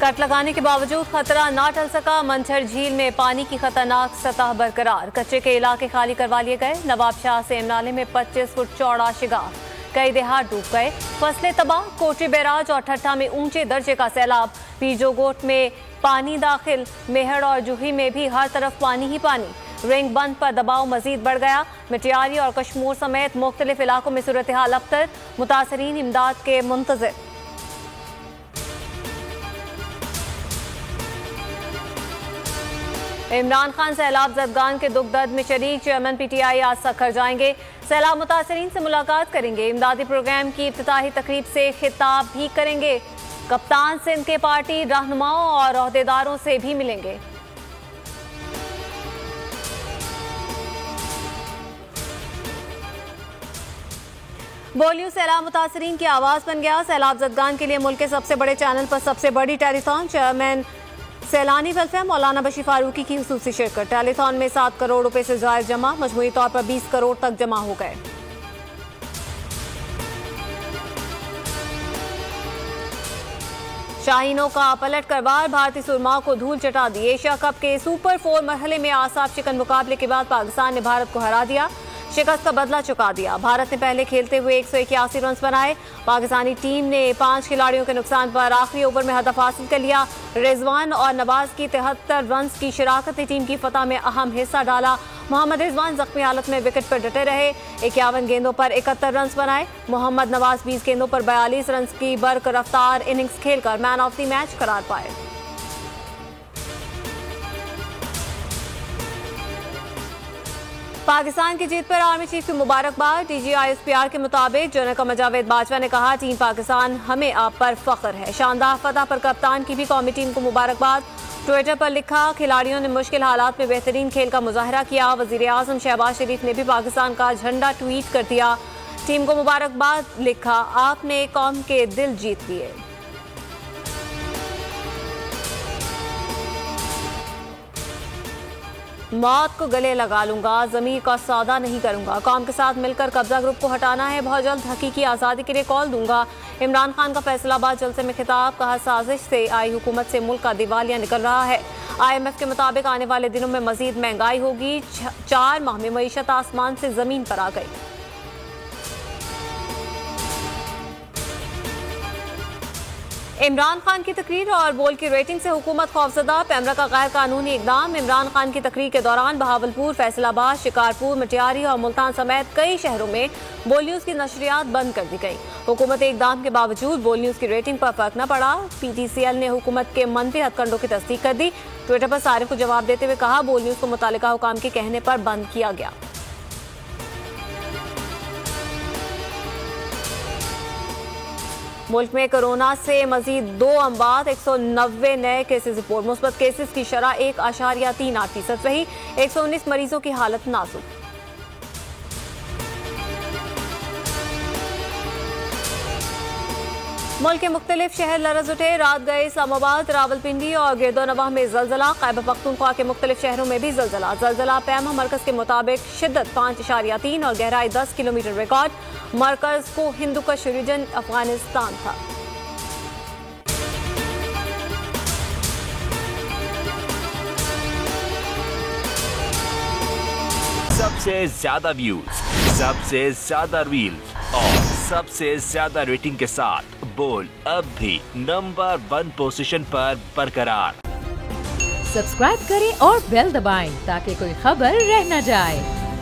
Cut लगाने के बावजूद खतरा ना टल सका। मंझर झील में पानी की खतरनाक सतह बरकरार। कच्चे के इलाके खाली करवा लिए गए। नवाबशाह सेम नाले में 25 फुट चौड़ा शिगार। कई देहात डूब गए, फसलें तबाह। कोटरी बैराज और ठट्ठा में ऊंचे दर्जे का सैलाब। पीरजोगोट में पानी दाखिल। मेहड़ और जूही में भी हर तरफ पानी ही पानी। रिंग बंद पर दबाव मजीद बढ़ गया। मिटियारी और कश्मीर समेत मुख्तलिफ इलाकों में सूरत हाल अबतर। मुतासरीन इमदाद के मुंतजिर। इमरान खान सैलाब जदगान के दुख दर्द में शरीक। चेयरमैन पीटीआई आज सखर जाएंगे। सैलाब मुतासरीन से मुलाकात करेंगे। इमदादी प्रोग्राम की इफ्तिताही तकरीब से खिताब भी करेंगे। कप्तान सिंध के पार्टी रहनुमाओं और ओहदेदारों से भी मिलेंगे। बोलियो सैलाब मुतासरीन की आवाज बन गया। सैलाब जदगान के लिए मुल्क के सबसे बड़े चैनल पर सबसे बड़ी टेलीथॉन। चेयरमैन सैलानी वेलफेयर मौलाना बशीर फारूकी की खुसूसी शिरकत। टेलीथॉन में 7 करोड़ रुपए से जायद जमा। मजमूई तौर पर 20 करोड़ तक जमा हो गए। शाहीनों का पलट कर वार। भारतीय सुरमाओं को धूल चटा दी। एशिया कप के सुपर 4 मरहले में आसाफ चिकन मुकाबले के बाद पाकिस्तान ने भारत को हरा दिया। शिकस्त का बदला चुका दिया। भारत ने पहले खेलते हुए 181 रन बनाए। पाकिस्तानी टीम ने 5 खिलाड़ियों के नुकसान पर आखिरी ओवर में हदफ हासिल कर लिया। रिजवान और नवाज की 73 रन की शराकत ने टीम की फतह में अहम हिस्सा डाला। मोहम्मद रिजवान जख्मी हालत में विकेट पर डटे रहे। 51 गेंदों पर 71 रन बनाए। मोहम्मद नवाज 20 गेंदों पर 42 रन की बर्क रफ्तार इनिंग्स खेलकर मैन ऑफ द मैच करार पाए। पाकिस्तान की जीत पर आर्मी चीफ की मुबारकबाद। DGISPR के मुताबिक जनरल कमर जावेद बाजवा ने कहा, टीम पाकिस्तान हमें आप पर फख्र है। शानदार फतह पर कप्तान की भी कौमी टीम को मुबारकबाद। ट्विटर पर लिखा, खिलाड़ियों ने मुश्किल हालात में बेहतरीन खेल का मुजाहरा किया। वजीर आजम शहबाज शरीफ ने भी पाकिस्तान का झंडा ट्वीट कर दिया। टीम को मुबारकबाद लिखा, आपने कौम के दिल जीत लिए। मौत को गले लगा लूंगा, जमीर का सौदा नहीं करूंगा। कौम के साथ मिलकर कब्जा ग्रुप को हटाना है। बहुत जल्द हकीकी आज़ादी के लिए कॉल दूंगा। इमरान खान का फैसलाबाद जलसे में खिताब। कहा, साजिश से आई हुकूमत से मुल्क का दिवालिया निकल रहा है। IMF के मुताबिक आने वाले दिनों में मजीद महंगाई होगी। 4 माह में मईशत आसमान से जमीन पर आ गई। इमरान खान की तकरीर और बोल की रेटिंग से हुकूमत खौफजदा। पैमरा का गैर कानूनी इकदाम। इमरान खान की तकरीर के दौरान बहावलपुर, फैसलाबाद, शिकारपुर, मिटियारी और मुल्तान समेत कई शहरों में बोल न्यूज़ की नशरियात बंद कर दी गई। हुकूमती इकदाम के बावजूद बोल न्यूज़ की रेटिंग पर फर्क न पड़ा। PTCL ने हुकूमत के मनफी हथकंडों की तस्दीक कर दी। ट्विटर पर सारिफ को जवाब देते हुए कहा, बोल न्यूज़ को मुतालिका हुकाम के कहने पर बंद किया गया। मुल्क में कोरोना से मजीद 2 अमवात। 190 नए केसेस रिपोर्ट। मुस्बत केसेस की शरह 1.38% रही। 119 मरीजों की हालत नाजुक। मुल्क के मुख्तलिफ शहर लरज उठे। रात गए इस्लामाबाद, रावलपिंडी और गिरदोनवाह में जलजला। खैबर पख्तूनख्वा के मुख्तलिफ शहरों में भी जलजला। जलजला पैमा मरकज के मुताबिक शिद्दत 5.3 और गहराई 10 किलोमीटर रिकॉर्ड। मरकज को हिंदुकुश रीजन अफगानिस्तान था। सबसे ज्यादा व्यूज, सबसे ज्यादा रील्स और सबसे ज्यादा रेटिंग के साथ बोल अब भी नंबर 1 पोजीशन पर बरकरार। सब्सक्राइब करें और बेल दबाएं ताकि कोई खबर रह न जाए।